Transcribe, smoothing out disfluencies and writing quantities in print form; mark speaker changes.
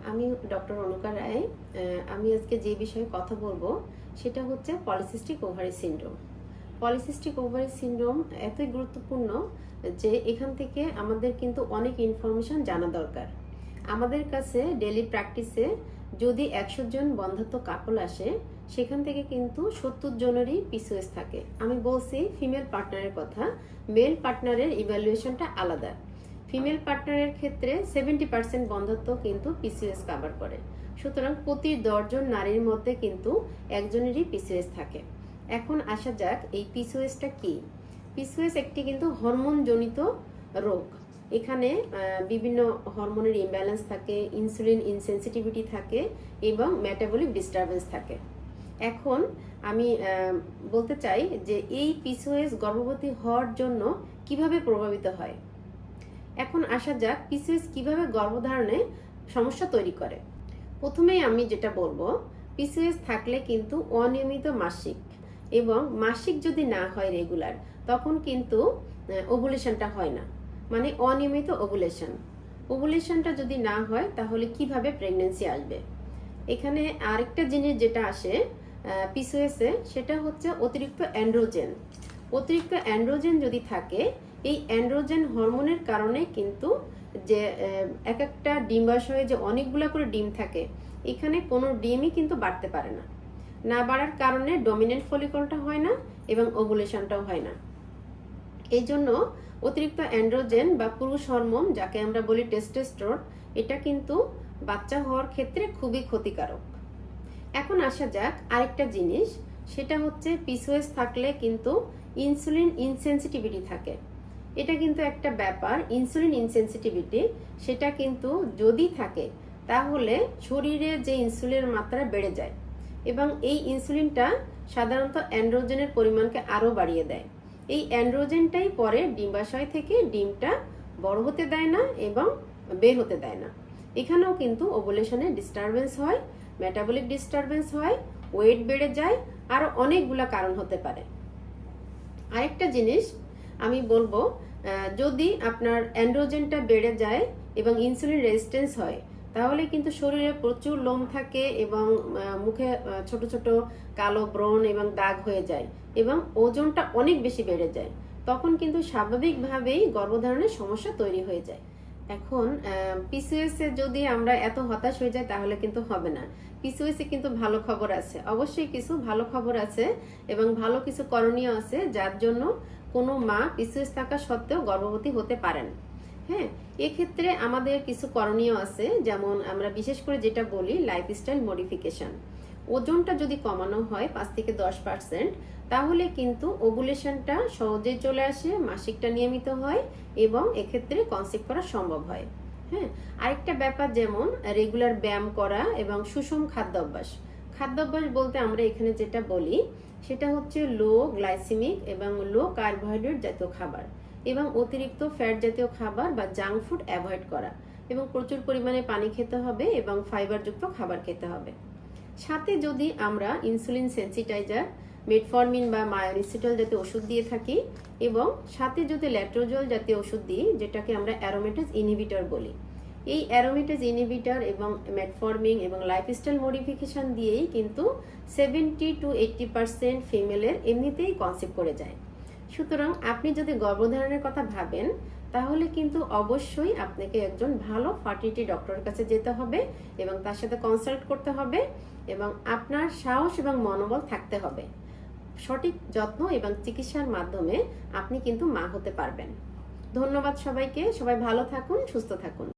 Speaker 1: আমি ডক্টর অনুকা রায়। আমি আজকে যে বিষয়ে কথা বলবো সেটা হচ্ছে polycystic ovary syndrome. Polycystic ovary syndrome এতই গুরুত্বপূর্ণ যে এখান থেকে আমাদের কিন্তু অনেক ইনফরমেশন জানা দরকার। আমাদের কাছে ডেইলি প্র্যাকটিসে যদি 100 জন বন্ধ্যাত্ব কাপল আসে, সেখান থেকে কিন্তু 70 জনেরই পিসিওএস থাকে। আমি বলছি ফিমেল পার্টনারের কথা, মেল পার্টনারের ইভ্যালুয়েশনটা আলাদা। ফিমেল পার্টনারের ক্ষেত্রে 70% বন্ধ্যাত্ব কিন্তু পিসিওএস কভার করে। সুতরাং প্রতি 10 জন নারীর মধ্যে কিন্তু একজনেরই পিসিওএস থাকে। এখন আসা যাক এই পিসিওএসটা কি। পিসিওএস একটি কিন্তু হরমোন জনিত রোগ। এখানে বিভিন্ন হরমোনের ইমব্যালেন্স থাকে, ইনসুলিন ইনসেনসিটিভিটি থাকে এবং মেটাবলিক ডিস্টারবেন্স থাকে। এখন আমি বলতে চাই যে এই পিসিওএস গর্ভবতী হওয়ার জন্য কিভাবে প্রভাবিত হয়। এখন আসা যাক পিসিওএস কিভাবে গর্ভধারণে সমস্যা তৈরি করে। প্রথমেই আমি যেটা বলবো, পিসিওএস থাকলে কিন্তু অনিয়মিত মাসিক এবং মাসিক যদি না হয় রেগুলার, তখন কিন্তু ওভুলেশনটা হয় না, মানে অনিয়মিত ওভুলেশনটা যদি না হয় তাহলে কিভাবে প্রেগন্যান্সি আসবে। এখানে আরেকটা জিনিস যেটা আসে পিসিওএস এ, সেটা হচ্ছে অতিরিক্ত অ্যান্ড্রোজেন যদি থাকে, এই অ্যান্ড্রোজেন হরমোনের কারণে কিন্তু যে এক একটা ডিম্বাশয়ে যে অনেকগুলো করে ডিম থাকে, এখানে কোনো ডিমই কিন্তু বাড়তে পারে না বাড়ার কারণে ডমিনেন্ট ফলিকলটা হয় না এবং ওভুলেশনটাও হয় না। এই জন্য অতিরিক্ত অ্যান্ড্রোজেন বা পুরুষ হরমোন, যাকে আমরা বলি টেস্টোস্টেরন, এটা কিন্তু বাচ্চা হওয়ার ক্ষেত্রে খুবই ক্ষতিকারক। এখন আসা যাক আরেকটা জিনিস, সেটা হচ্ছে পিসিওএস থাকলে কিন্তু ইনসুলিন ইনসেনসিটিভিটি থাকে। এটা কিন্তু একটা ব্যাপার, ইনসুলিন ইনসেনসিটিভিটি, সেটা কিন্তু যদি থাকে তাহলে শরীরে যে ইনসুলিনের মাত্রা বেড়ে যায় এবং এই ইনসুলিনটা সাধারণত অ্যান্ড্রোজেনের পরিমাণকে আরও বাড়িয়ে দেয়। এই অ্যান্ড্রোজেনটাই পরে ডিম্বাশয় থেকে ডিমটা বড় হতে দেয় না এবং বের হতে দেয় না। এখানেও কিন্তু ওভুলেশনে ডিস্টারবেন্স হয়, মেটাবলিক ডিস্টারবেন্স হয়, ওয়েট বেড়ে যায়, আরও অনেকগুলা কারণ হতে পারে। আরেকটা জিনিস আমি বলবো, যদি আপনার অ্যান্ড্রোজেনটা বেড়ে যায় এবং ইনসুলিন রেজিস্ট্যান্স হয়, তাহলে কিন্তু শরীরে প্রচুর লোম থাকে এবং মুখে ছোট ছোট কালো ব্রণ এবং দাগ হয়ে যায় এবং ওজনটা অনেক বেশি বেড়ে যায়। তখন কিন্তু স্বাভাবিকভাবেই গর্ভধারণের সমস্যা তৈরি হয়ে যায়। এখন পিসিওএস এ যদি আমরা এত হতাশ হয়ে যাই তাহলে কিন্তু হবে না। পিসিওএস এ কিন্তু ভালো খবর আছে, অবশ্যই কিছু ভালো খবর আছে এবং ভালো কিছু করণীয় আছে, যার জন্য কোনো মা পিসিওএস থাকা সত্ত্বেও গর্ভবতী হতে পারেন। হ্যাঁ, এক্ষেত্রে আমাদের কিছু করণীয় আছে, যেমন আমরা বিশেষ করে যেটা বলি লাইফস্টাইল মডিফিকেশন। ওজনটা যদি কমানো হয় 5 থেকে 10%, তাহলে কিন্তু ওভুলেশনটা সহজেই চলে আসে, মাসিকটা নিয়মিত হয় এবং এক্ষেত্রে কনসিভ করা সম্ভব হয়। হ্যাঁ, আরেকটা ব্যাপার যেমন রেগুলার ব্যায়াম করা এবং সুষম খাদ্যাভ্যাস বলতে আমরা এখানে যেটা বলি সেটা হচ্ছে লো গ্লাইসেমিক এবং লো কার্বোহাইড্রেট জাতীয় খাবার এবং অতিরিক্ত ফ্যাট জাতীয় খাবার বা জাঙ্ক ফুড অ্যাভয়েড করা এবং প্রচুর পরিমাণে পানি খেতে হবে এবং ফাইবারযুক্ত খাবার খেতে হবে। সাথে যদি আমরা ইনসুলিন সেন্সিটাইজার, মেটফরমিন বা মায়োনিসিটল জাতীয় ওষুধ দিয়ে থাকি এবং সাথে যদি ল্যাট্রোজল জাতীয় ওষুধ দিই, যেটাকে আমরা অ্যারোমেটাজ ইনহিবিটর বলি, এই অ্যারোমেটাজ ইনহিবিটর এবং মেটফরমিন এবং লাইফস্টাইল মডিফিকেশন দিয়েই কিন্তু 70 to 80% ফিমেলের এমনিতেই কনসিভ করে যায়। সুতরাং আপনি যদি গর্ভধারণের কথা ভাবেন, তাহলে কিন্তু অবশ্যই আপনাকে একজন ভালো ফার্টিলিটি ডক্টরের কাছে যেতে হবে এবং তার সাথে কনসাল্ট করতে হবে এবং আপনার সাহস এবং মনোবল থাকতে হবে। সঠিক যত্ন এবং চিকিৎসার মাধ্যমে আপনি কিন্তু মা হতে পারবেন। ধন্যবাদ সবাইকে, সবাই ভালো থাকুন, সুস্থ থাকুন।